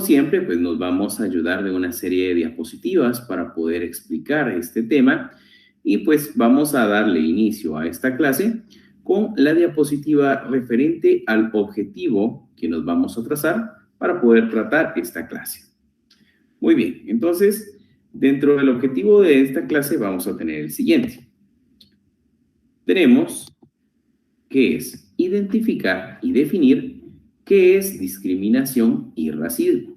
Siempre, pues nos vamos a ayudar de una serie de diapositivas para poder explicar este tema y pues vamos a darle inicio a esta clase con la diapositiva referente al objetivo que nos vamos a trazar para poder tratar esta clase. Muy bien, entonces, dentro del objetivo de esta clase vamos a tener el siguiente. Tenemos que es identificar y definir qué es discriminación y racismo,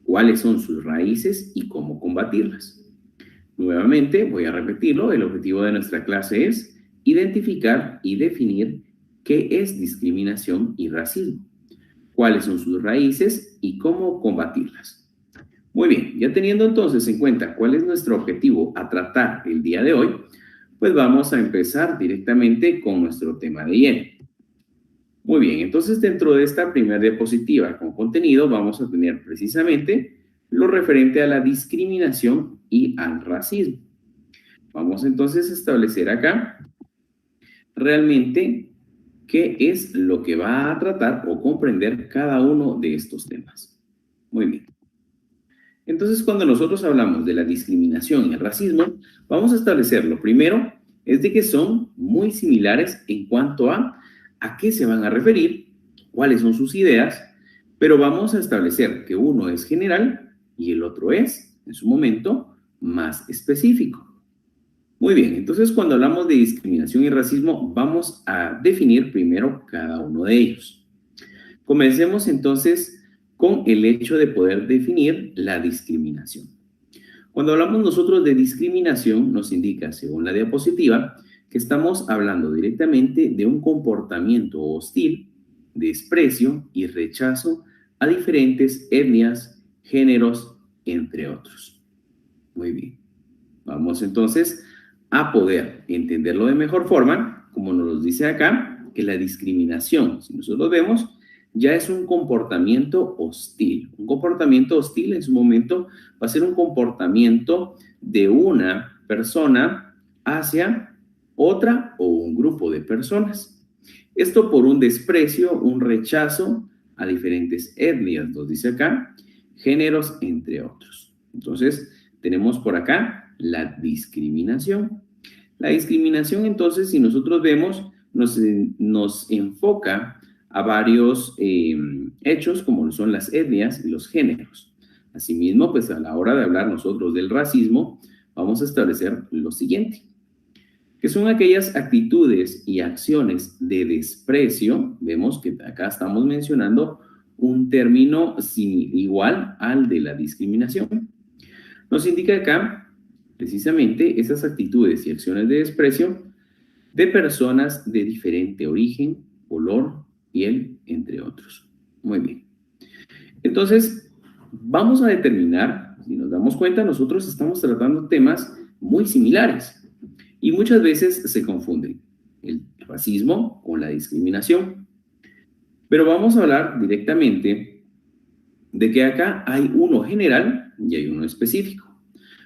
cuáles son sus raíces y cómo combatirlas. Nuevamente, voy a repetirlo, el objetivo de nuestra clase es identificar y definir qué es discriminación y racismo, cuáles son sus raíces y cómo combatirlas. Muy bien, ya teniendo entonces en cuenta cuál es nuestro objetivo a tratar el día de hoy, pues vamos a empezar directamente con nuestro tema de lleno. Muy bien, entonces dentro de esta primera diapositiva con contenido vamos a tener precisamente lo referente a la discriminación y al racismo. Vamos entonces a establecer acá realmente qué es lo que va a tratar o comprender cada uno de estos temas. Muy bien. Entonces, cuando nosotros hablamos de la discriminación y el racismo, vamos a establecer lo primero es de que son muy similares en cuanto a qué se van a referir, cuáles son sus ideas, pero vamos a establecer que uno es general y el otro es, en su momento, más específico. Muy bien, entonces cuando hablamos de discriminación y racismo, vamos a definir primero cada uno de ellos. Comencemos entonces con el hecho de poder definir la discriminación. Cuando hablamos nosotros de discriminación, nos indica, según la diapositiva, que estamos hablando directamente de un comportamiento hostil, desprecio y rechazo a diferentes etnias, géneros, entre otros. Muy bien. Vamos entonces a poder entenderlo de mejor forma, como nos lo dice acá, que la discriminación, si nosotros vemos, ya es un comportamiento hostil. Un comportamiento hostil en su momento va a ser un comportamiento de una persona hacia otra o un grupo de personas. Esto por un desprecio, un rechazo a diferentes etnias, nos dice acá, géneros, entre otros. Entonces, tenemos por acá la discriminación. La discriminación, entonces, si nosotros vemos, nos enfoca a varios hechos, como son las etnias y los géneros. Asimismo, pues a la hora de hablar nosotros del racismo, vamos a establecer lo siguiente, que son aquellas actitudes y acciones de desprecio. Vemos que acá estamos mencionando un término igual al de la discriminación. Nos indica acá precisamente esas actitudes y acciones de desprecio de personas de diferente origen, color, piel, entre otros. Muy bien. Entonces, vamos a determinar, si nos damos cuenta, nosotros estamos tratando temas muy similares y muchas veces se confunden el racismo con la discriminación. Pero vamos a hablar directamente de que acá hay uno general y hay uno específico.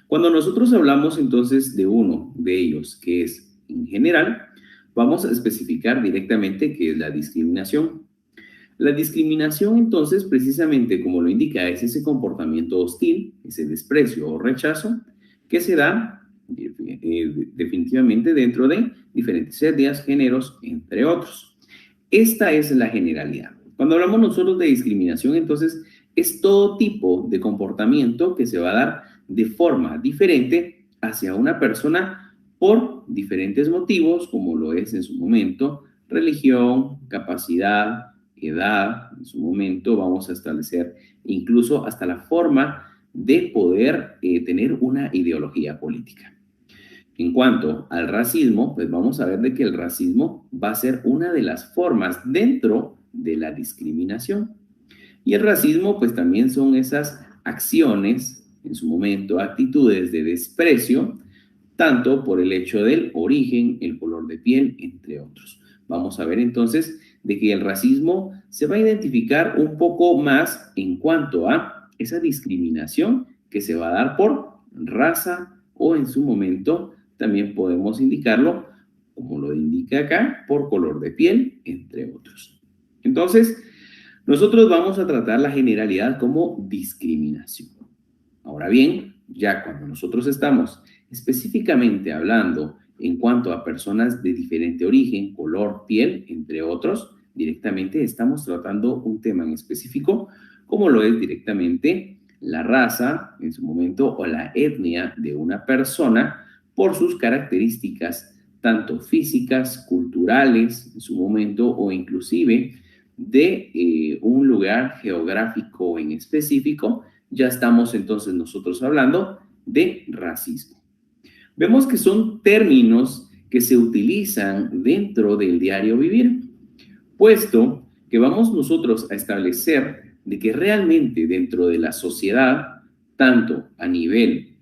Cuando nosotros hablamos entonces de uno de ellos que es en general, vamos a especificar directamente qué es la discriminación. La discriminación entonces, precisamente como lo indica, es ese comportamiento hostil, ese desprecio o rechazo que se da definitivamente dentro de diferentes etnias, géneros, entre otros. Esta es la generalidad. Cuando hablamos nosotros de discriminación, entonces es todo tipo de comportamiento que se va a dar de forma diferente hacia una persona por diferentes motivos, como lo es en su momento religión, capacidad, edad. En su momento vamos a establecer incluso hasta la forma de poder tener una ideología política. En cuanto al racismo, pues vamos a ver de que el racismo va a ser una de las formas dentro de la discriminación. Y el racismo, pues también son esas acciones, en su momento, actitudes de desprecio, tanto por el hecho del origen, el color de piel, entre otros. Vamos a ver entonces de que el racismo se va a identificar un poco más en cuanto a esa discriminación que se va a dar por raza o en su momento también podemos indicarlo, como lo indica acá, por color de piel, entre otros. Entonces, Nosotros vamos a tratar la generalidad como discriminación. Ahora bien, ya cuando nosotros estamos específicamente hablando en cuanto a personas de diferente origen, color, piel, entre otros, directamente estamos tratando un tema en específico, como lo es directamente la raza, en su momento, o la etnia de una persona por sus características tanto físicas, culturales, en su momento, o inclusive de un lugar geográfico en específico. Ya estamos entonces nosotros hablando de racismo. Vemos que son términos que se utilizan dentro del diario vivir, puesto que vamos nosotros a establecer de que realmente dentro de la sociedad, tanto a nivel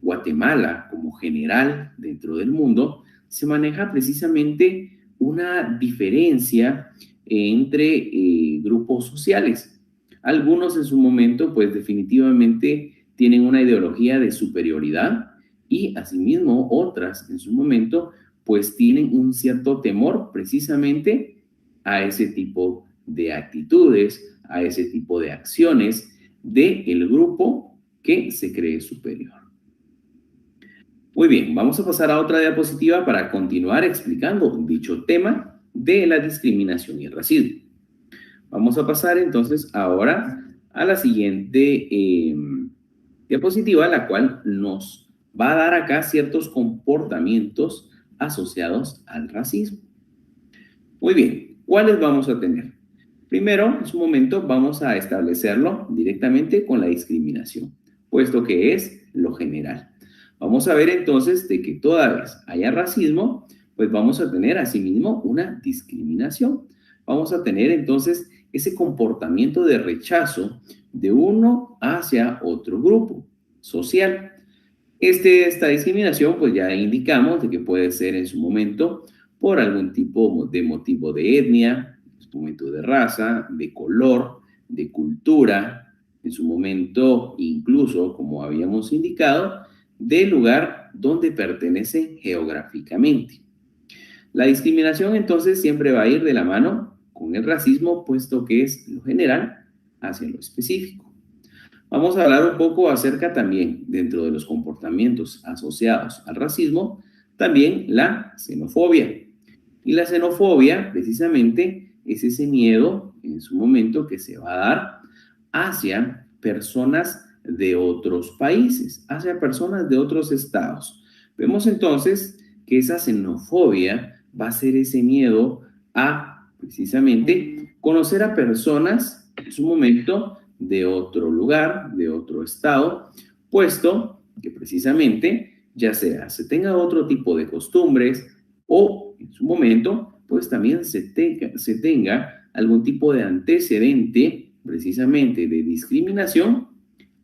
Guatemala como general dentro del mundo, se maneja precisamente una diferencia entre grupos sociales. Algunos en su momento, pues definitivamente tienen una ideología de superioridad y asimismo otras en su momento, pues tienen un cierto temor precisamente a ese tipo de actitudes, a ese tipo de acciones del grupo que se cree superior. Muy bien, vamos a pasar a otra diapositiva para continuar explicando dicho tema de la discriminación y el racismo. Vamos a pasar entonces ahora a la siguiente diapositiva, la cual nos va a dar acá ciertos comportamientos asociados al racismo. Muy bien, ¿cuáles vamos a tener? Primero, en su momento, vamos a establecerlo directamente con la discriminación, puesto que es lo general. Vamos a ver entonces de que toda vez haya racismo, pues vamos a tener asimismo una discriminación. Vamos a tener entonces ese comportamiento de rechazo de uno hacia otro grupo social. Esta discriminación, pues ya indicamos de que puede ser en su momento por algún tipo de motivo de etnia, en su momento de raza, de color, de cultura, en su momento incluso, como habíamos indicado, del lugar donde pertenece geográficamente. La discriminación entonces siempre va a ir de la mano con el racismo, puesto que es lo general hacia lo específico. Vamos a hablar un poco acerca también, dentro de los comportamientos asociados al racismo, también la xenofobia. Y la xenofobia, precisamente, es ese miedo en su momento que se va a dar hacia personas de otros países, hacia personas de otros estados. Vemos entonces que esa xenofobia va a ser ese miedo a, precisamente, conocer a personas en su momento de otro lugar, de otro estado, puesto que precisamente ya sea se tenga otro tipo de costumbres o en su momento pues también se tenga algún tipo de antecedente precisamente de discriminación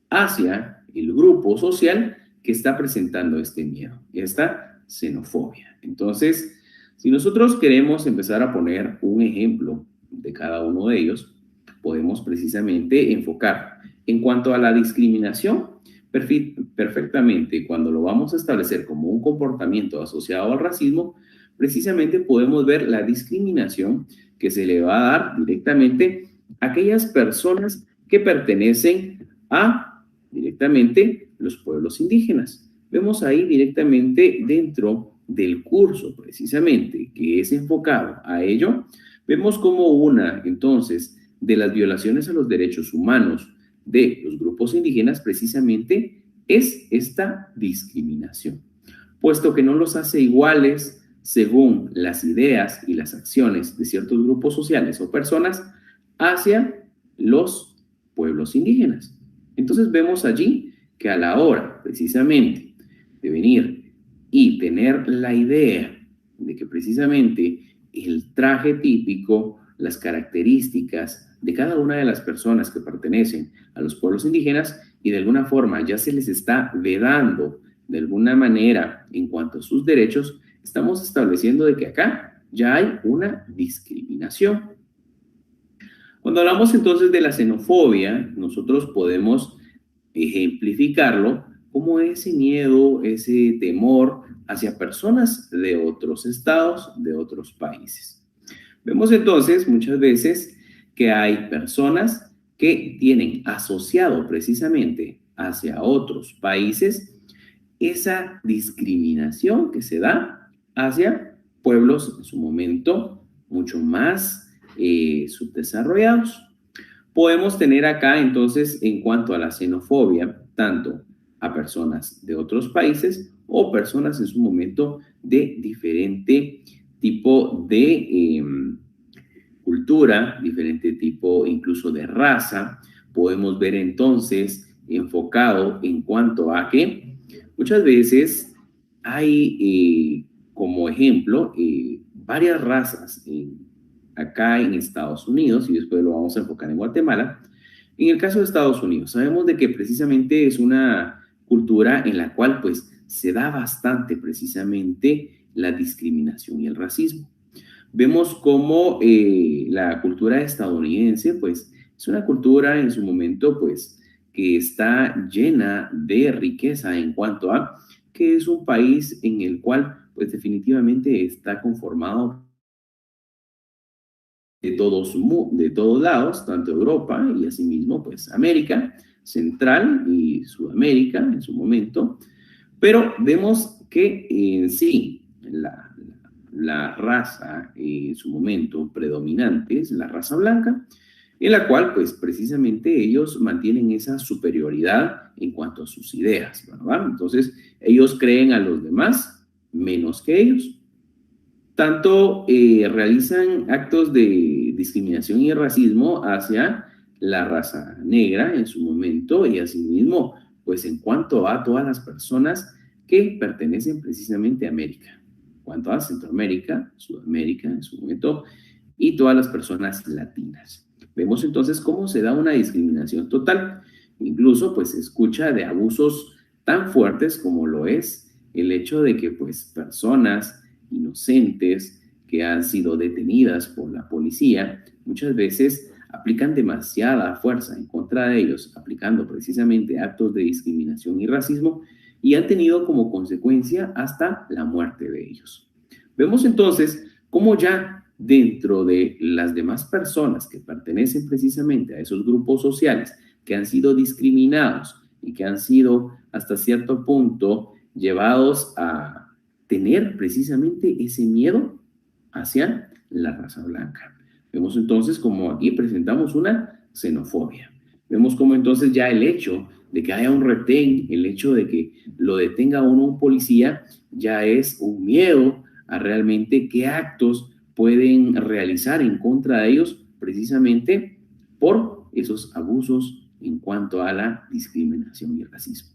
hacia el grupo social que está presentando este miedo, esta xenofobia. Entonces, si nosotros queremos empezar a poner un ejemplo de cada uno de ellos, podemos precisamente enfocar en cuanto a la discriminación, perfectamente cuando lo vamos a establecer como un comportamiento asociado al racismo, precisamente podemos ver la discriminación que se le va a dar directamente a aquellas personas que pertenecen a directamente los pueblos indígenas. Vemos ahí directamente dentro del curso precisamente que es enfocado a ello, vemos como una entonces de las violaciones a los derechos humanos de los grupos indígenas precisamente es esta discriminación, puesto que no los hace iguales según las ideas y las acciones de ciertos grupos sociales o personas hacia los pueblos indígenas. Entonces vemos allí que a la hora precisamente de venir y tener la idea de que precisamente el traje típico, las características de cada una de las personas que pertenecen a los pueblos indígenas y de alguna forma ya se les está vedando de alguna manera en cuanto a sus derechos, estamos estableciendo de que acá ya hay una discriminación. Cuando hablamos entonces de la xenofobia, nosotros podemos ejemplificarlo como ese miedo, ese temor hacia personas de otros estados, de otros países. Vemos entonces muchas veces que hay personas que tienen asociado precisamente hacia otros países esa discriminación que se da hacia pueblos en su momento mucho más subdesarrollados. Podemos tener acá entonces en cuanto a la xenofobia, tanto a personas de otros países o personas en su momento de diferente tipo de cultura, diferente tipo incluso de raza. Podemos ver entonces enfocado en cuanto a que muchas veces hay como ejemplo varias razas acá en Estados Unidos, y después lo vamos a enfocar en Guatemala. En el caso de Estados Unidos, sabemos de que precisamente es una cultura en la cual pues se da bastante precisamente la discriminación y el racismo. Vemos cómo la cultura estadounidense pues es una cultura en su momento pues que está llena de riqueza en cuanto a que es un país en el cual pues definitivamente está conformado de todos lados, tanto Europa y asimismo pues América Central y Sudamérica en su momento, pero vemos que en sí la raza en su momento predominante es la raza blanca, en la cual pues precisamente ellos mantienen esa superioridad en cuanto a sus ideas, ¿verdad? Entonces ellos creen a los demás menos que ellos. Tanto realizan actos de discriminación y racismo hacia la raza negra en su momento y asimismo, pues en cuanto a todas las personas que pertenecen precisamente a América, en cuanto a Centroamérica, Sudamérica en su momento y todas las personas latinas. Vemos entonces cómo se da una discriminación total. Incluso pues se escucha de abusos tan fuertes como lo es el hecho de que pues personas inocentes que han sido detenidas por la policía, muchas veces aplican demasiada fuerza en contra de ellos, aplicando precisamente actos de discriminación y racismo, y han tenido como consecuencia hasta la muerte de ellos. Vemos entonces cómo ya dentro de las demás personas que pertenecen precisamente a esos grupos sociales que han sido discriminados y que han sido hasta cierto punto llevados a tener precisamente ese miedo hacia la raza blanca. Vemos entonces como aquí presentamos una xenofobia. Vemos como entonces ya el hecho de que haya un retén, el hecho de que lo detenga uno un policía, ya es un miedo a realmente qué actos pueden realizar en contra de ellos precisamente por esos abusos en cuanto a la discriminación y el racismo.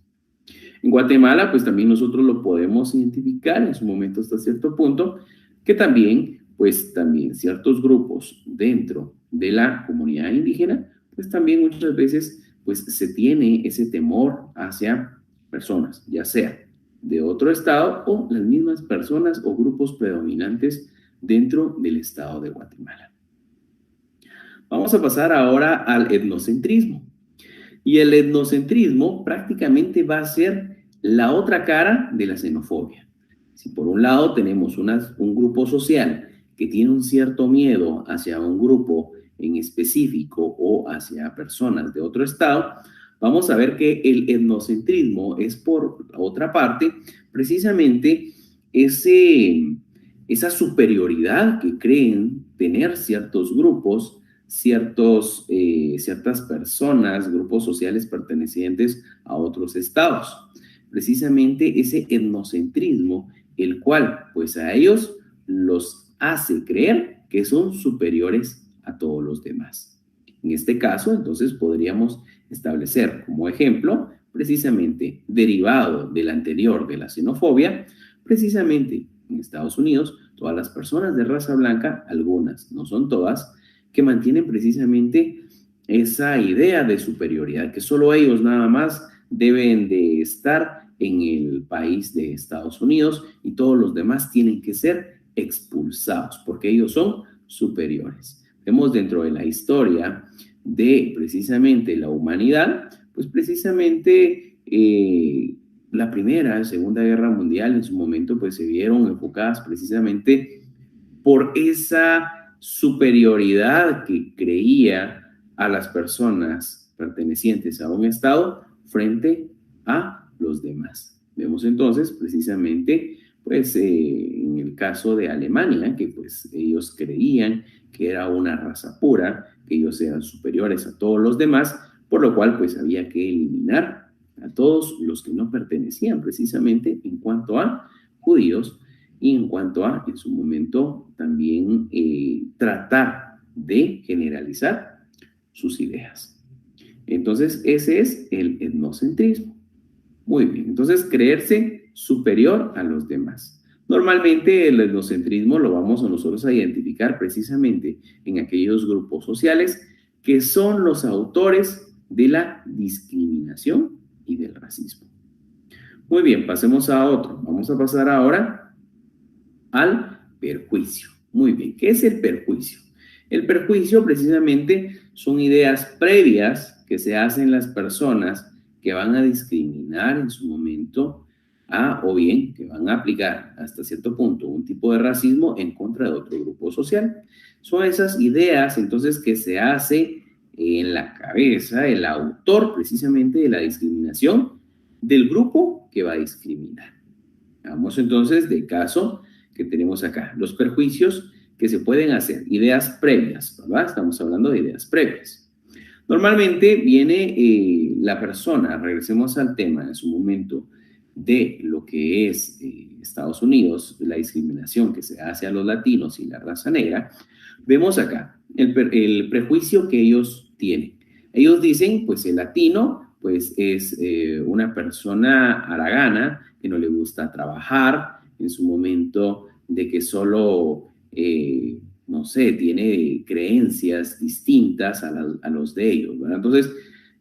En Guatemala, pues también nosotros lo podemos identificar en su momento hasta cierto punto, que también, pues también ciertos grupos dentro de la comunidad indígena, pues también muchas veces, pues se tiene ese temor hacia personas, ya sea de otro estado o las mismas personas o grupos predominantes dentro del estado de Guatemala. Vamos a pasar ahora al etnocentrismo. Y el etnocentrismo prácticamente va a ser la otra cara de la xenofobia. Si por un lado tenemos un grupo social que tiene un cierto miedo hacia un grupo en específico o hacia personas de otro estado, vamos a ver que el etnocentrismo es por otra parte precisamente esa superioridad que creen tener ciertos grupos ciertas personas, grupos sociales pertenecientes a otros estados. Precisamente ese etnocentrismo, el cual pues a ellos los hace creer que son superiores a todos los demás. En este caso, entonces podríamos establecer como ejemplo, precisamente derivado del anterior de la xenofobia, precisamente en Estados Unidos, todas las personas de raza blanca, algunas, no son todas, que mantienen precisamente esa idea de superioridad, que solo ellos nada más deben de estar en el país de Estados Unidos y todos los demás tienen que ser expulsados porque ellos son superiores. Vemos dentro de la historia de precisamente la humanidad, pues precisamente la Primera, Segunda Guerra Mundial en su momento pues se vieron enfocadas precisamente por esa superioridad que creía a las personas pertenecientes a un Estado frente a los demás. Vemos entonces precisamente pues en el caso de Alemania, que pues ellos creían que era una raza pura, que ellos eran superiores a todos los demás, por lo cual pues había que eliminar a todos los que no pertenecían precisamente en cuanto a judíos y en cuanto a, en su momento, también tratar de generalizar sus ideas. Entonces, ese es el etnocentrismo. Muy bien, entonces creerse superior a los demás. Normalmente el etnocentrismo lo vamos a nosotros a identificar precisamente en aquellos grupos sociales que son los autores de la discriminación y del racismo. Muy bien, pasemos a otro. Vamos a pasar ahora al perjuicio. Muy bien, ¿qué es el perjuicio? El perjuicio precisamente son ideas previas que se hacen las personas que van a discriminar en su momento o bien que van a aplicar hasta cierto punto un tipo de racismo en contra de otro grupo social. Son esas ideas entonces que se hace en la cabeza el autor precisamente de la discriminación del grupo que va a discriminar. Vamos entonces del caso que tenemos acá, los perjuicios que se pueden hacer, ideas previas, ¿verdad? Estamos hablando de ideas previas. Normalmente viene la persona, regresemos al tema en su momento de lo que es Estados Unidos, la discriminación que se hace a los latinos y la raza negra, vemos acá el prejuicio que ellos tienen. Ellos dicen, pues el latino, pues es una persona haragana que no le gusta trabajar, en su momento de que solo no sé, tiene creencias distintas a los de ellos, ¿verdad? Entonces,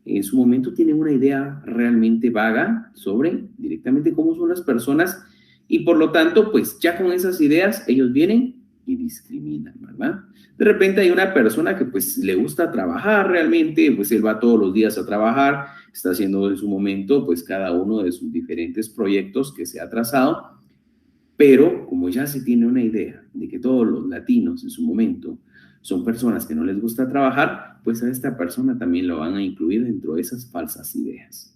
en su momento tienen una idea realmente vaga sobre directamente cómo son las personas y por lo tanto, pues ya con esas ideas ellos vienen y discriminan, ¿verdad? De repente hay una persona que pues le gusta trabajar realmente, pues él va todos los días a trabajar, está haciendo en su momento pues cada uno de sus diferentes proyectos que se ha trazado, pero como ya se tiene una idea de que todos los latinos en su momento son personas que no les gusta trabajar, pues a esta persona también lo van a incluir dentro de esas falsas ideas.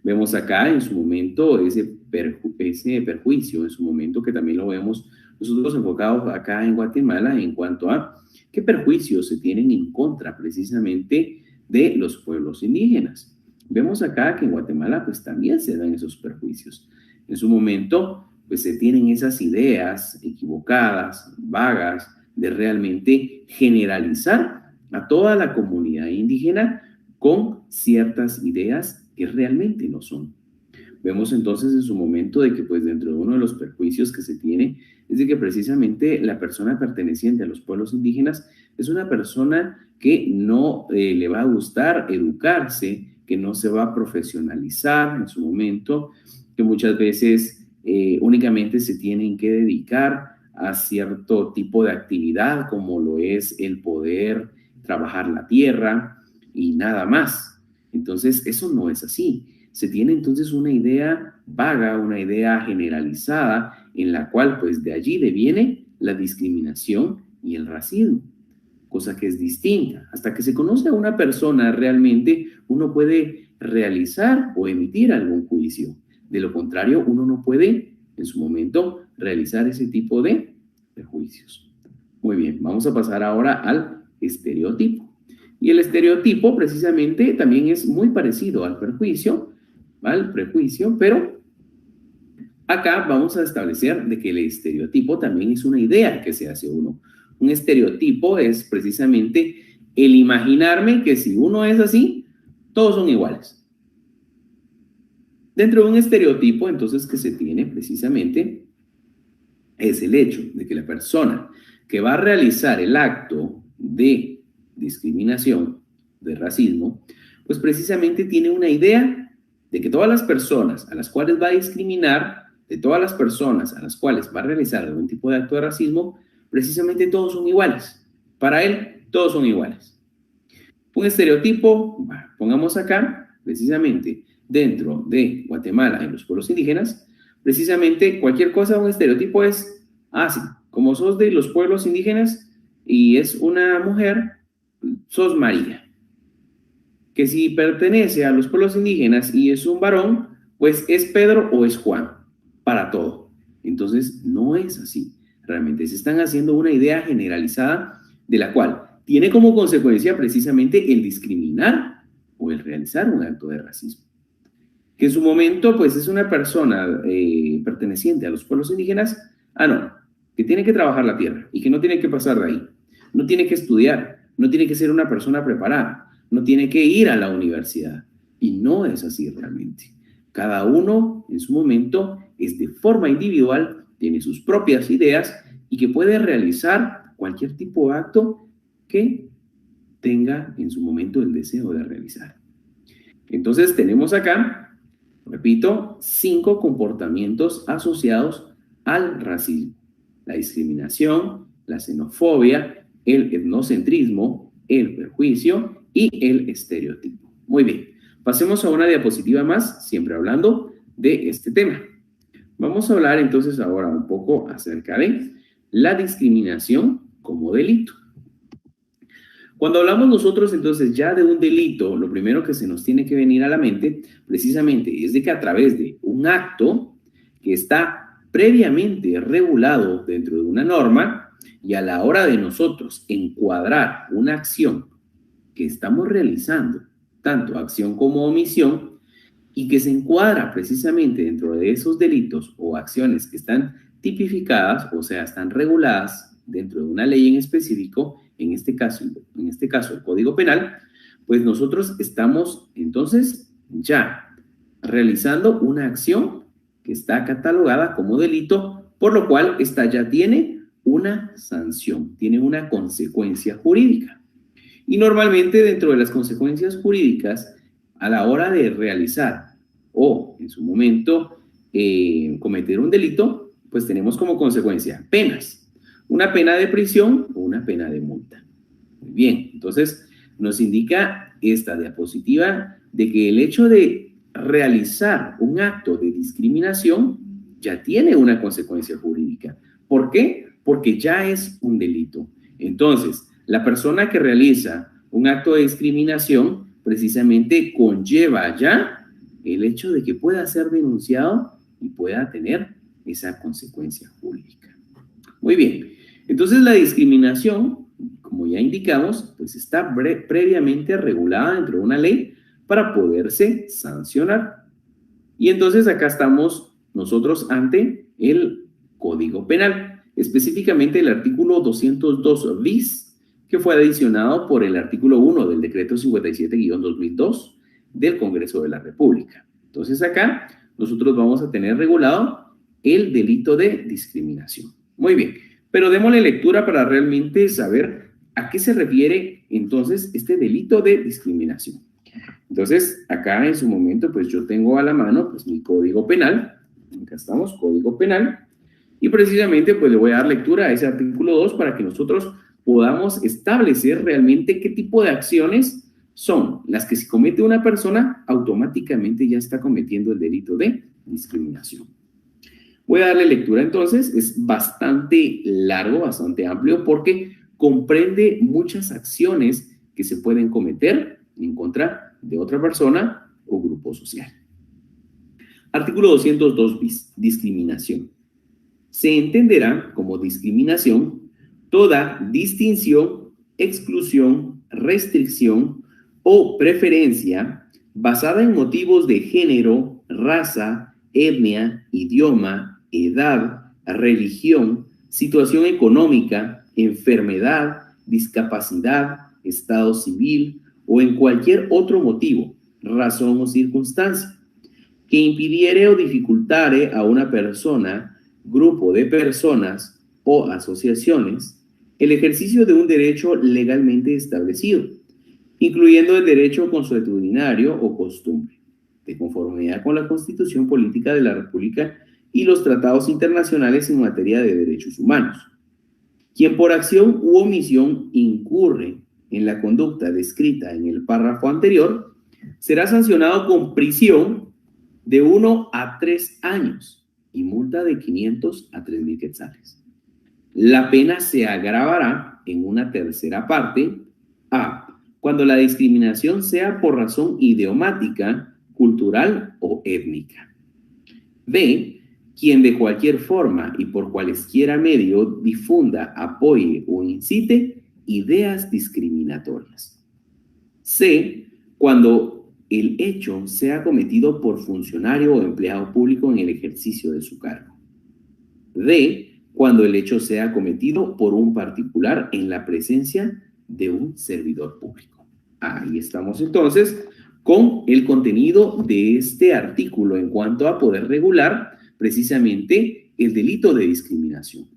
Vemos acá en su momento ese perjuicio, en su momento que también lo vemos nosotros enfocados acá en Guatemala en cuanto a qué perjuicios se tienen en contra precisamente de los pueblos indígenas. Vemos acá que en Guatemala pues también se dan esos perjuicios. En su momento pues se tienen esas ideas equivocadas, vagas, de realmente generalizar a toda la comunidad indígena con ciertas ideas que realmente no son. Vemos entonces en su momento de que pues dentro de uno de los perjuicios que se tiene es de que precisamente la persona perteneciente a los pueblos indígenas es una persona que no le va a gustar educarse, que no se va a profesionalizar en su momento, que muchas veces únicamente se tienen que dedicar a cierto tipo de actividad como lo es el poder trabajar la tierra y nada más. Entonces, eso no es así. Se tiene entonces una idea vaga, una idea generalizada en la cual pues de allí deviene la discriminación y el racismo, cosa que es distinta. Hasta que se conoce a una persona realmente, uno puede realizar o emitir algún juicio. De lo contrario, uno no puede en su momento realizar ese tipo de juicios. Muy bien, vamos a pasar ahora al estereotipo. Y el estereotipo precisamente también es muy parecido al prejuicio, pero acá vamos a establecer de que el estereotipo también es una idea que se hace uno. Un estereotipo es precisamente el imaginarme que si uno es así, todos son iguales. Dentro de un estereotipo, entonces, que se tiene precisamente es el hecho de que la persona que va a realizar el acto de discriminación, de racismo, pues precisamente tiene una idea de que todas las personas a las cuales va a discriminar, de todas las personas a las cuales va a realizar algún tipo de acto de racismo, precisamente todos son iguales. Para él, todos son iguales. Un estereotipo, pongamos acá, precisamente, dentro de Guatemala, en los pueblos indígenas, precisamente cualquier cosa, un estereotipo es, sí, como sos de los pueblos indígenas, y es una mujer, sos María. Que si pertenece a los pueblos indígenas y es un varón, pues es Pedro o es Juan, para todo. Entonces, no es así. Realmente se están haciendo una idea generalizada de la cual tiene como consecuencia precisamente el discriminar o el realizar un acto de racismo. Que en su momento, pues es una persona perteneciente a los pueblos indígenas, no, que tiene que trabajar la tierra y que no tiene que pasar de ahí. No tiene que estudiar, no tiene que ser una persona preparada, no tiene que ir a la universidad. Y no es así realmente. Cada uno en su momento es de forma individual, tiene sus propias ideas y que puede realizar cualquier tipo de acto que tenga en su momento el deseo de realizar. Entonces tenemos acá, repito, 5 comportamientos asociados al racismo: la discriminación, la xenofobia, el etnocentrismo, el prejuicio y el estereotipo. Muy bien, pasemos a una diapositiva más, siempre hablando de este tema. Vamos a hablar entonces ahora un poco acerca de la discriminación como delito. Cuando hablamos nosotros entonces ya de un delito, lo primero que se nos tiene que venir a la mente precisamente es de que a través de un acto que está previamente regulado dentro de una norma y a la hora de nosotros encuadrar una acción que estamos realizando, tanto acción como omisión, y que se encuadra precisamente dentro de esos delitos o acciones que están tipificadas, o sea, están reguladas dentro de una ley en específico, en este caso el Código Penal, pues nosotros estamos entonces ya realizando una acción que está catalogada como delito, por lo cual esta ya tiene una sanción, tiene una consecuencia jurídica. Y normalmente dentro de las consecuencias jurídicas, a la hora de realizar o en su momento cometer un delito, pues tenemos como consecuencia penas, una pena de prisión o una pena de multa. Muy bien, entonces nos indica esta diapositiva de que el hecho de realizar un acto de discriminación ya tiene una consecuencia jurídica. ¿Por qué? Porque ya es un delito. Entonces, la persona que realiza un acto de discriminación precisamente conlleva ya el hecho de que pueda ser denunciado y pueda tener esa consecuencia jurídica. Muy bien, entonces la discriminación, como ya indicamos, pues está previamente regulada dentro de una ley para poderse sancionar. Y entonces acá estamos nosotros ante el Código Penal, específicamente el artículo 202 bis, que fue adicionado por el artículo 1 del decreto 57-2002 del Congreso de la República. Entonces acá nosotros vamos a tener regulado el delito de discriminación. Muy bien, pero démosle lectura para realmente saber a qué se refiere entonces este delito de discriminación. Entonces, acá en su momento, pues yo tengo a la mano pues mi Código Penal. Acá estamos, Código Penal. Y precisamente pues le voy a dar lectura a ese artículo 2 para que nosotros podamos establecer realmente qué tipo de acciones son las que si comete una persona, automáticamente ya está cometiendo el delito de discriminación. Voy a darle lectura entonces, es bastante largo, bastante amplio, porque comprende muchas acciones que se pueden cometer en contra de otra persona o grupo social. Artículo 202 bis, discriminación. Se entenderá como discriminación toda distinción, exclusión, restricción o preferencia basada en motivos de género, raza, etnia, idioma, edad, religión, situación económica, enfermedad, discapacidad, estado civil o en cualquier otro motivo, razón o circunstancia que impidiere o dificultare a una persona, grupo de personas o asociaciones el ejercicio de un derecho legalmente establecido, incluyendo el derecho consuetudinario o costumbre, de conformidad con la Constitución Política de la República y los tratados internacionales en materia de derechos humanos. Quien por acción u omisión incurre en la conducta descrita en el párrafo anterior, será sancionado con prisión de 1 a 3 años y multa de 500 a 3,000 quetzales. La pena se agravará en una tercera parte, A, cuando la discriminación sea por razón idiomática, cultural o étnica. B, quien de cualquier forma y por cualesquiera medio difunda, apoye o incite ideas discriminatorias. C, cuando el hecho sea cometido por funcionario o empleado público en el ejercicio de su cargo. D, cuando el hecho sea cometido por un particular en la presencia de un servidor público. Ahí estamos entonces con el contenido de este artículo en cuanto a poder regular precisamente el delito de discriminación.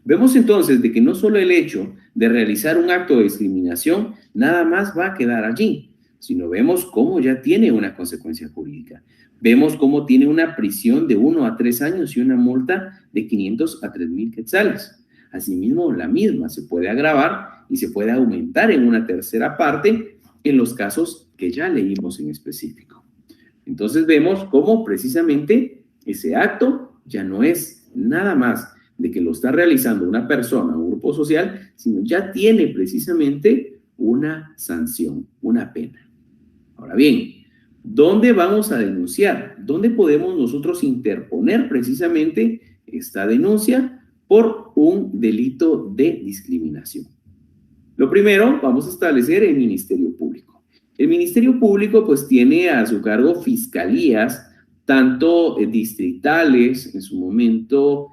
Vemos entonces de que no solo el hecho de realizar un acto de discriminación nada más va a quedar allí, sino vemos cómo ya tiene una consecuencia jurídica. Vemos cómo tiene una prisión de 1 a 3 años y una multa de 500 a 3,000 quetzales. Asimismo, la misma se puede agravar y se puede aumentar en una tercera parte en los casos que ya leímos en específico. Entonces vemos cómo precisamente ese acto ya no es nada más de que lo está realizando una persona o un grupo social, sino ya tiene precisamente una sanción, una pena. Ahora bien, ¿dónde vamos a denunciar? ¿Dónde podemos nosotros interponer precisamente esta denuncia por un delito de discriminación? Lo primero, vamos a establecer el Ministerio Público. El Ministerio Público pues tiene a su cargo fiscalías, tanto distritales, en su momento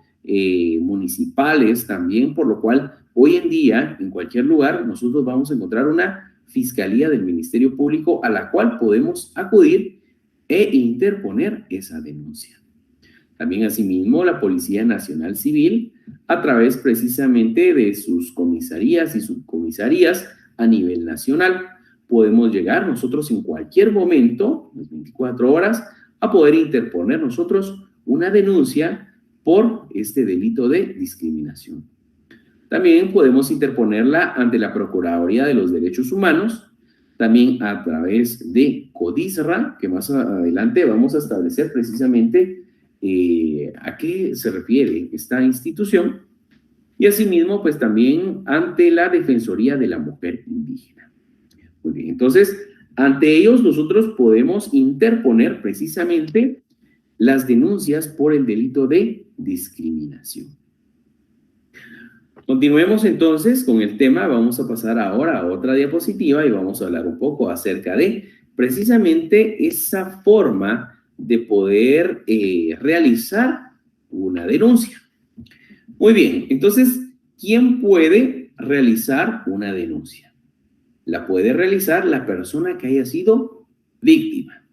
municipales también, por lo cual hoy en día en cualquier lugar nosotros vamos a encontrar una fiscalía del Ministerio Público a la cual podemos acudir e interponer esa denuncia. También asimismo la Policía Nacional Civil a través precisamente de sus comisarías y subcomisarías a nivel nacional. Podemos llegar nosotros en cualquier momento, las 24 horas, a poder interponer nosotros una denuncia por este delito de discriminación. También podemos interponerla ante la Procuraduría de los Derechos Humanos, también a través de CODISRA, que más adelante vamos a establecer precisamente a qué se refiere esta institución, y asimismo pues también ante la Defensoría de la Mujer Indígena. Muy bien, entonces ante ellos nosotros podemos interponer precisamente las denuncias por el delito de discriminación. Continuemos entonces con el tema. Vamos a pasar ahora a otra diapositiva y vamos a hablar un poco acerca de precisamente esa forma de poder realizar una denuncia. Muy bien, entonces, ¿quién puede realizar una denuncia? La puede realizar la persona que haya sido víctima.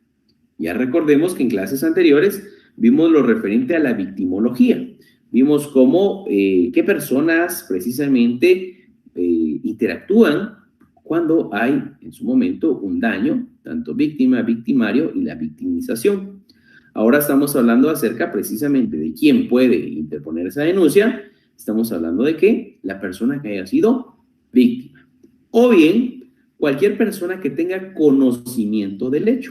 Ya recordemos que en clases anteriores vimos lo referente a la victimología. Vimos cómo, qué personas precisamente interactúan cuando hay en su momento un daño, tanto víctima, victimario y la victimización. Ahora estamos hablando acerca precisamente de quién puede interponer esa denuncia. Estamos hablando de que la persona que haya sido víctima. O bien, cualquier persona que tenga conocimiento del hecho.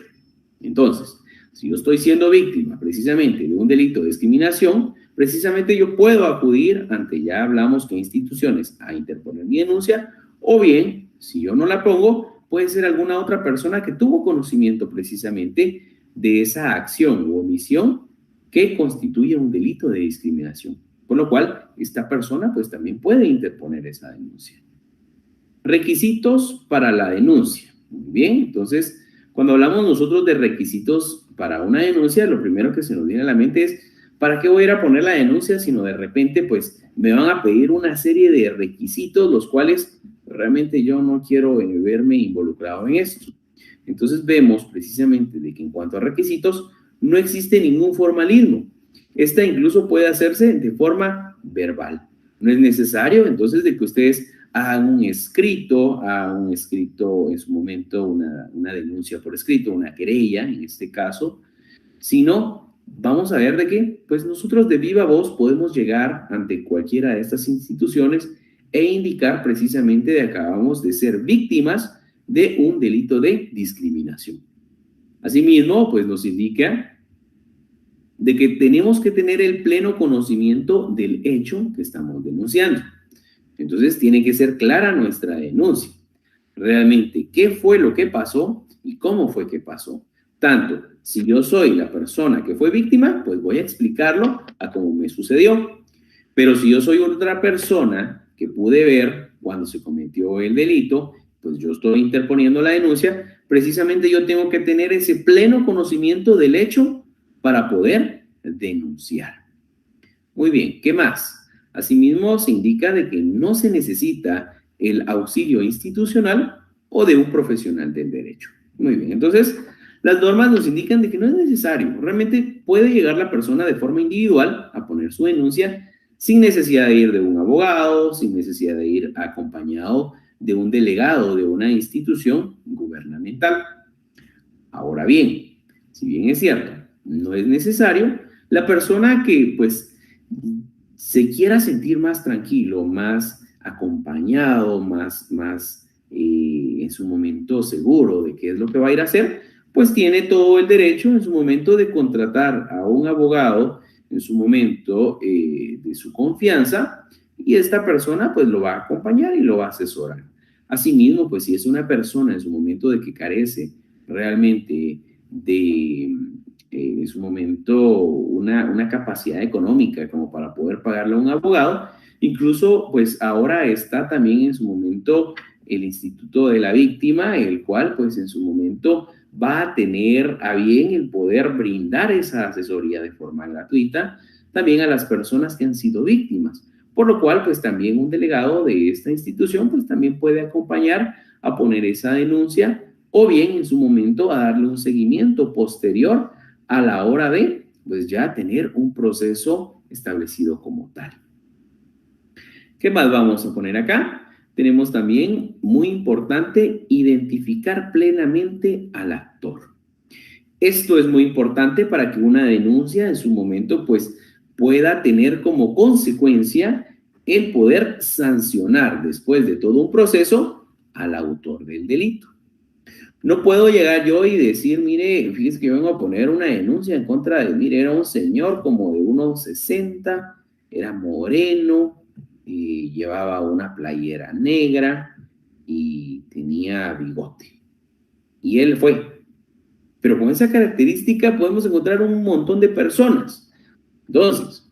Entonces, si yo estoy siendo víctima precisamente de un delito de discriminación, precisamente yo puedo acudir ante, ya hablamos que instituciones, a interponer mi denuncia, o bien, si yo no la pongo, puede ser alguna otra persona que tuvo conocimiento precisamente de esa acción u omisión que constituye un delito de discriminación. Por lo cual, esta persona pues también puede interponer esa denuncia. Requisitos para la denuncia. Muy bien, entonces, cuando hablamos nosotros de requisitos para una denuncia, lo primero que se nos viene a la mente es, ¿para qué voy a ir a poner la denuncia? Sino de repente, pues, me van a pedir una serie de requisitos, los cuales realmente yo no quiero verme involucrado en esto. Entonces vemos precisamente de que en cuanto a requisitos, no existe ningún formalismo. Esta incluso puede hacerse de forma verbal. No es necesario, entonces, de que ustedes hagan un escrito en su momento, una denuncia por escrito, una querella en este caso, sino vamos a ver de que pues nosotros de viva voz podemos llegar ante cualquiera de estas instituciones e indicar precisamente de que acabamos de ser víctimas de un delito de discriminación. Asimismo, pues nos indica de que tenemos que tener el pleno conocimiento del hecho que estamos denunciando. Entonces tiene que ser clara nuestra denuncia. Realmente, ¿qué fue lo que pasó y cómo fue que pasó? Tanto, si yo soy la persona que fue víctima, pues voy a explicarlo a cómo me sucedió. Pero si yo soy otra persona que pude ver cuando se cometió el delito, pues yo estoy interponiendo la denuncia, precisamente yo tengo que tener ese pleno conocimiento del hecho para poder denunciar. Muy bien, ¿qué más? Asimismo, se indica de que no se necesita el auxilio institucional o de un profesional del derecho. Muy bien, entonces las normas nos indican de que no es necesario. Realmente puede llegar la persona de forma individual a poner su denuncia sin necesidad de ir de un abogado, sin necesidad de ir acompañado de un delegado de una institución gubernamental. Ahora bien, si bien es cierto, no es necesario, la persona que pues se quiera sentir más tranquilo, más acompañado, más en su momento seguro de qué es lo que va a ir a hacer, pues tiene todo el derecho en su momento de contratar a un abogado en su momento de su confianza y esta persona pues lo va a acompañar y lo va a asesorar. Asimismo, pues si es una persona en su momento de que carece realmente de en su momento una capacidad económica como para poder pagarle a un abogado. Incluso, pues ahora está también en su momento el Instituto de la Víctima, el cual, pues en su momento va a tener a bien el poder brindar esa asesoría de forma gratuita también a las personas que han sido víctimas. Por lo cual, pues también un delegado de esta institución, pues también puede acompañar a poner esa denuncia o bien en su momento a darle un seguimiento posterior a la hora de, pues ya tener un proceso establecido como tal. ¿Qué más vamos a poner acá? Tenemos también, muy importante, identificar plenamente al actor. Esto es muy importante para que una denuncia en su momento, pues, pueda tener como consecuencia el poder sancionar después de todo un proceso al autor del delito. No puedo llegar yo y decir, mire, fíjese que yo vengo a poner una denuncia en contra de, mire, era un señor como de unos 60, era moreno, y llevaba una playera negra y tenía bigote. Y él fue. Pero con esa característica podemos encontrar un montón de personas. Entonces,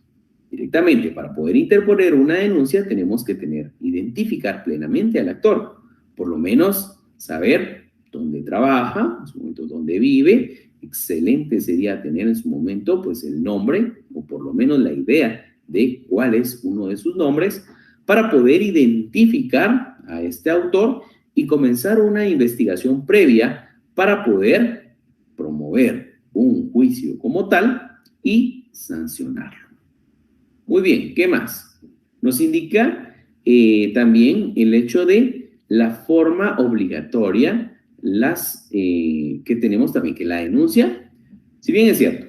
directamente para poder interponer una denuncia tenemos que identificar plenamente al actor, por lo menos saber dónde trabaja, en su momento dónde vive. Excelente sería tener en su momento pues el nombre o por lo menos la idea de cuál es uno de sus nombres para poder identificar a este autor y comenzar una investigación previa para poder promover un juicio como tal y sancionarlo. Muy bien, ¿qué más? Nos indica también el hecho de la forma obligatoria, que tenemos también, que la denuncia, si bien es cierto,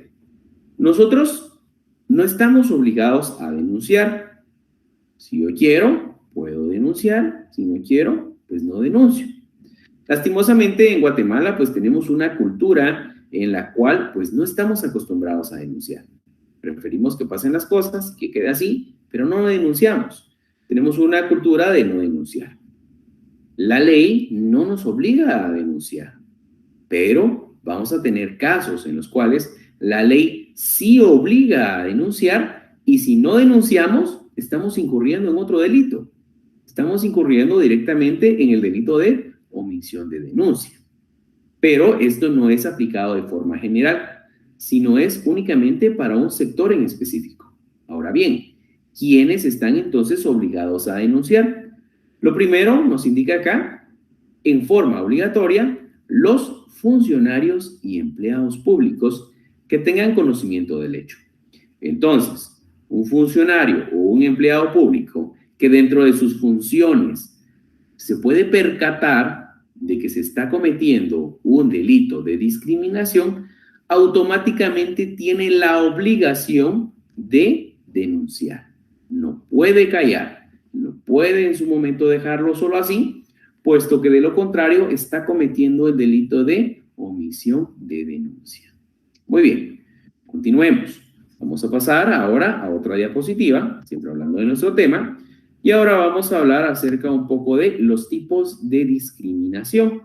nosotros no estamos obligados a denunciar. Si yo quiero, puedo denunciar, si no quiero, pues no denuncio. Lastimosamente en Guatemala pues tenemos una cultura en la cual pues no estamos acostumbrados a denunciar. Preferimos que pasen las cosas, que quede así, pero no denunciamos. Tenemos una cultura de no denunciar. La ley no nos obliga a denunciar, pero vamos a tener casos en los cuales la ley sí obliga a denunciar y si no denunciamos, estamos incurriendo en otro delito. Estamos incurriendo directamente en el delito de omisión de denuncia. Pero esto no es aplicado de forma general, sino es únicamente para un sector en específico. Ahora bien, ¿quiénes están entonces obligados a denunciar? Lo primero nos indica acá, en forma obligatoria, los funcionarios y empleados públicos que tengan conocimiento del hecho. Entonces, un funcionario o un empleado público que dentro de sus funciones se puede percatar de que se está cometiendo un delito de discriminación, automáticamente tiene la obligación de denunciar. No puede callar, no puede en su momento dejarlo solo así, puesto que de lo contrario está cometiendo el delito de omisión de denuncia. Muy bien, continuemos. Vamos a pasar ahora a otra diapositiva, siempre hablando de nuestro tema. Y ahora vamos a hablar acerca un poco de los tipos de discriminación.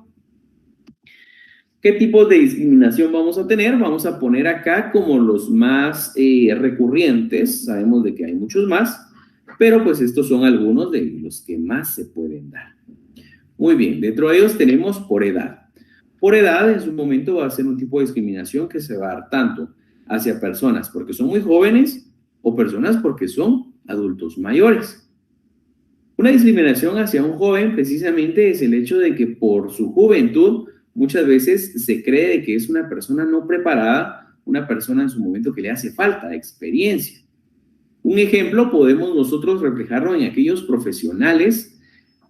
¿Qué tipos de discriminación vamos a tener? Vamos a poner acá como los más recurrentes. Sabemos de que hay muchos más, pero pues estos son algunos de los que más se pueden dar. Muy bien, dentro de ellos tenemos por edad. Por edad, en su momento va a ser un tipo de discriminación que se va a dar tanto hacia personas porque son muy jóvenes o personas porque son adultos mayores. Una discriminación hacia un joven precisamente es el hecho de que por su juventud muchas veces se cree de que es una persona no preparada, una persona en su momento que le hace falta experiencia. Un ejemplo podemos nosotros reflejarlo en aquellos profesionales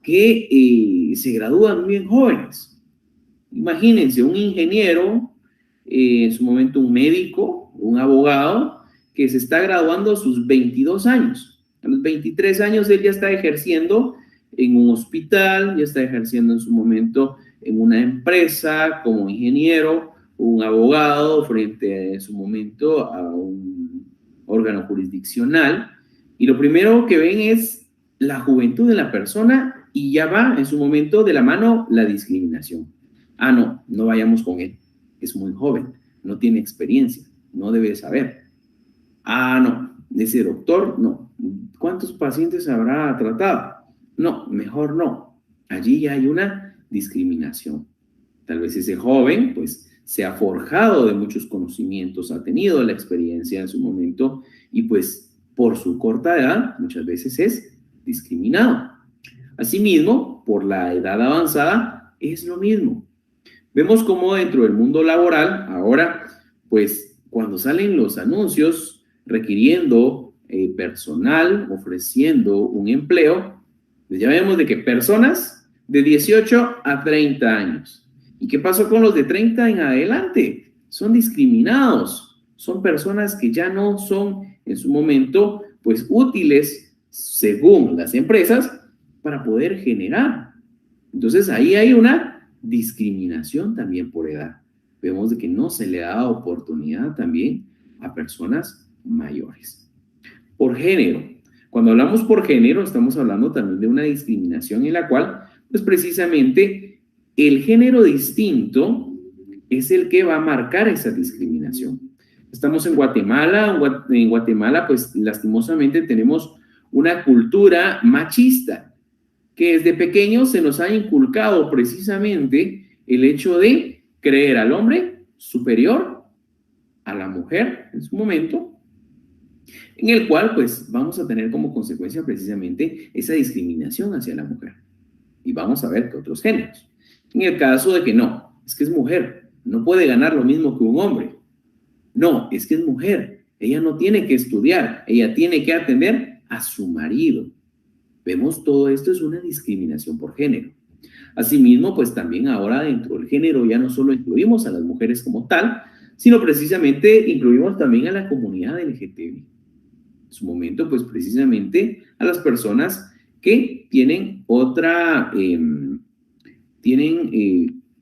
que se gradúan bien jóvenes. Imagínense un ingeniero, en su momento un médico, un abogado, que se está graduando a sus 22 años. A los 23 años él ya está ejerciendo en un hospital, ya está ejerciendo en su momento en una empresa como ingeniero, un abogado frente en su momento a un órgano jurisdiccional. Y lo primero que ven es la juventud de la persona y ya va en su momento de la mano la discriminación. Ah, no, no vayamos con él. Es muy joven, no tiene experiencia, no debe saber. Ah, no, ese doctor, no. ¿Cuántos pacientes habrá tratado? No, mejor no. Allí ya hay una discriminación. Tal vez ese joven, pues, se ha forjado de muchos conocimientos, ha tenido la experiencia en su momento y, pues, por su corta edad, muchas veces es discriminado. Asimismo, por la edad avanzada, es lo mismo. Vemos cómo dentro del mundo laboral, ahora, pues cuando salen los anuncios requiriendo personal, ofreciendo un empleo, pues ya vemos de que personas de 18 a 30 años. ¿Y qué pasó con los de 30 en adelante? Son discriminados, son personas que ya no son en su momento pues útiles según las empresas para poder generar. Entonces ahí hay una discriminación también por edad. Vemos de que no se le da oportunidad también a personas mayores. Por género. Cuando hablamos por género, estamos hablando también de una discriminación en la cual, pues precisamente, el género distinto es el que va a marcar esa discriminación. Estamos en Guatemala, pues lastimosamente tenemos una cultura machista que desde pequeños se nos ha inculcado precisamente el hecho de creer al hombre superior a la mujer en su momento, en el cual pues vamos a tener como consecuencia precisamente esa discriminación hacia la mujer. Y vamos a ver que otros géneros. En el caso de que no, es que es mujer, no puede ganar lo mismo que un hombre. No, es que es mujer, ella no tiene que estudiar, ella tiene que atender a su marido. Vemos todo esto es una discriminación por género. Asimismo, pues también ahora dentro del género ya no solo incluimos a las mujeres como tal, sino precisamente incluimos también a la comunidad LGTB. En su momento, pues precisamente a las personas que tienen otra,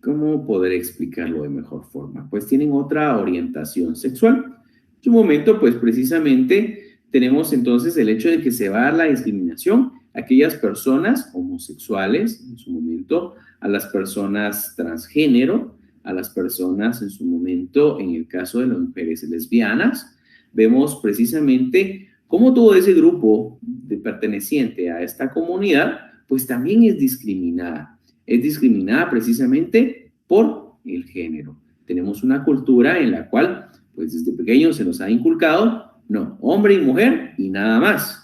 ¿cómo poder explicarlo de mejor forma? Pues tienen otra orientación sexual. En su momento, pues precisamente tenemos entonces el hecho de que se va a dar la discriminación a aquellas personas homosexuales, en su momento, a las personas transgénero, a las personas en su momento, en el caso de las mujeres lesbianas, vemos precisamente cómo todo ese grupo de perteneciente a esta comunidad, pues también es discriminada. Es discriminada precisamente por el género. Tenemos una cultura en la cual, pues desde pequeños se nos ha inculcado, no, hombre y mujer y nada más.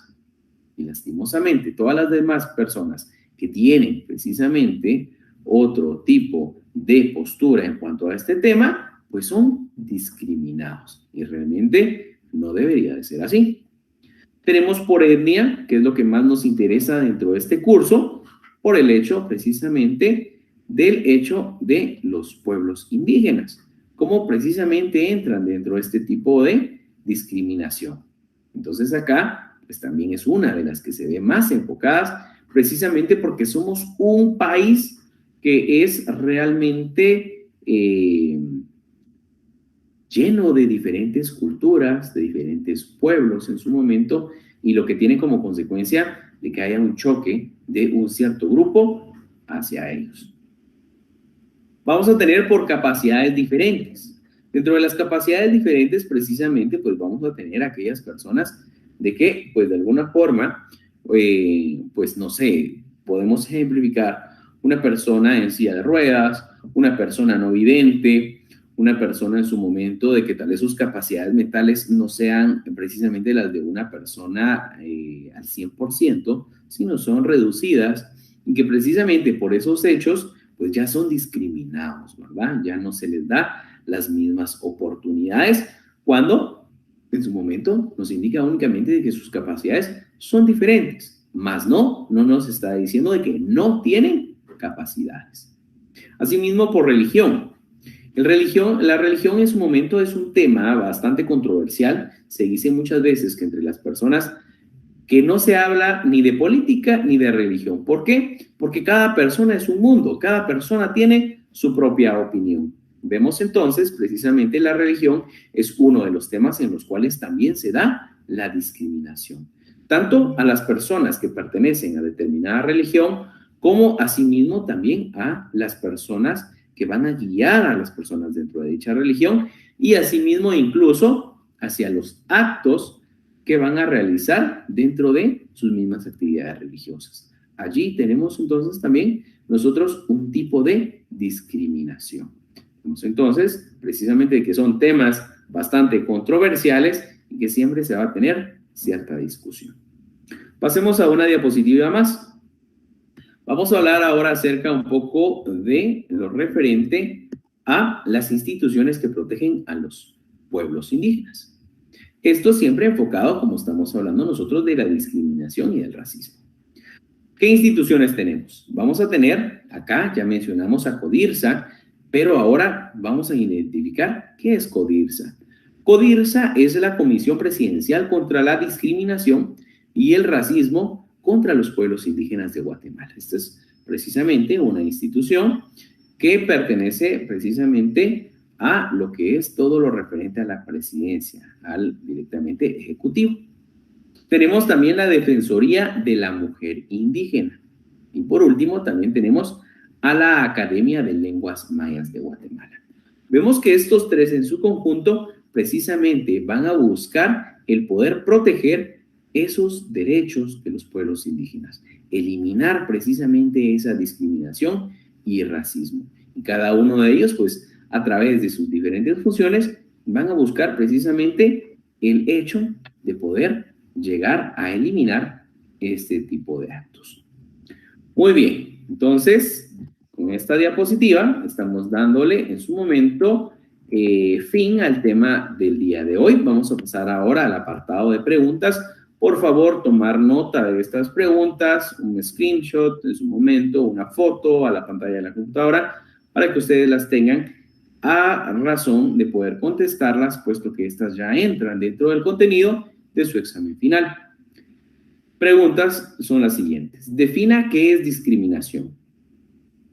Y lastimosamente, todas las demás personas que tienen precisamente otro tipo de postura en cuanto a este tema, pues son discriminados. Y realmente no debería de ser así. Tenemos por etnia, que es lo que más nos interesa dentro de este curso, por el hecho precisamente del hecho de los pueblos indígenas, cómo precisamente entran dentro de este tipo de discriminación. Entonces acá, pues también es una de las que se ve más enfocadas, precisamente porque somos un país que es realmente lleno de diferentes culturas, de diferentes pueblos en su momento, y lo que tiene como consecuencia de que haya un choque de un cierto grupo hacia ellos. Vamos a tener por capacidades diferentes. Dentro de las capacidades diferentes, precisamente, pues vamos a tener aquellas personas de que, pues de alguna forma, pues no sé, podemos ejemplificar una persona en silla de ruedas, una persona no vidente, una persona en su momento de que tal vez sus capacidades mentales no sean precisamente las de una persona al 100%, sino son reducidas y que precisamente por esos hechos pues ya son discriminados, ¿verdad? Ya no se les da las mismas oportunidades cuando en su momento nos indica únicamente de que sus capacidades son diferentes, más no nos está diciendo de que no tienen capacidades. Asimismo, por religión. La religión en su momento es un tema bastante controversial. Se dice muchas veces que entre las personas que no se habla ni de política ni de religión. ¿Por qué? Porque cada persona es un mundo, cada persona tiene su propia opinión. Vemos entonces, precisamente la religión es uno de los temas en los cuales también se da la discriminación. Tanto a las personas que pertenecen a determinada religión, como asimismo también a las personas que van a guiar a las personas dentro de dicha religión y asimismo incluso hacia los actos que van a realizar dentro de sus mismas actividades religiosas. Allí tenemos entonces también nosotros un tipo de discriminación. Vemos entonces precisamente que son temas bastante controversiales y que siempre se va a tener cierta discusión. Pasemos a una diapositiva más. Vamos a hablar ahora acerca un poco de lo referente a las instituciones que protegen a los pueblos indígenas. Esto siempre enfocado, como estamos hablando nosotros, de la discriminación y del racismo. ¿Qué instituciones tenemos? Vamos a tener, acá ya mencionamos a CODIRSA, pero ahora vamos a identificar qué es CODIRSA. CODIRSA es la Comisión Presidencial contra la Discriminación y el Racismo contra los Pueblos Indígenas de Guatemala. Esta es precisamente una institución que pertenece precisamente a lo que es todo lo referente a la presidencia, al directamente ejecutivo. Tenemos también la Defensoría de la Mujer Indígena. Y por último, también tenemos a la Academia de Lenguas Mayas de Guatemala. Vemos que estos tres en su conjunto precisamente van a buscar el poder proteger esos derechos de los pueblos indígenas, eliminar precisamente esa discriminación y racismo. Y cada uno de ellos, pues, a través de sus diferentes funciones, van a buscar precisamente el hecho de poder llegar a eliminar este tipo de actos. Muy bien, entonces, con esta diapositiva estamos dándole en su momento fin al tema del día de hoy. Vamos a pasar ahora al apartado de preguntas. Por favor, tomar nota de estas preguntas, un screenshot en su momento, una foto a la pantalla de la computadora, para que ustedes las tengan a razón de poder contestarlas, puesto que estas ya entran dentro del contenido de su examen final. Preguntas son las siguientes. Defina qué es discriminación.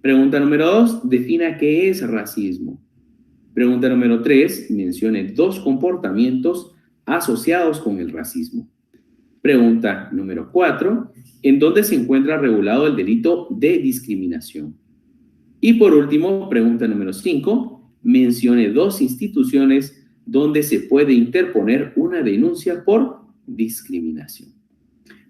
Pregunta número 2, defina qué es racismo. Pregunta número 3, mencione 2 comportamientos asociados con el racismo. Pregunta número 4, ¿en dónde se encuentra regulado el delito de discriminación? Y por último, pregunta número 5, mencione 2 instituciones donde se puede interponer una denuncia por discriminación.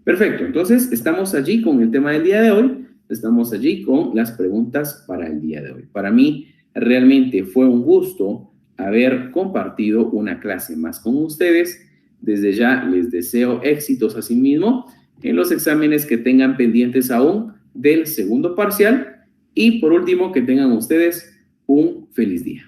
Perfecto, entonces estamos allí con el tema del día de hoy, estamos allí con las preguntas para el día de hoy. Para mí realmente fue un gusto haber compartido una clase más con ustedes. Desde ya les deseo éxitos a sí mismo en los exámenes que tengan pendientes aún del segundo parcial y por último que tengan ustedes un feliz día.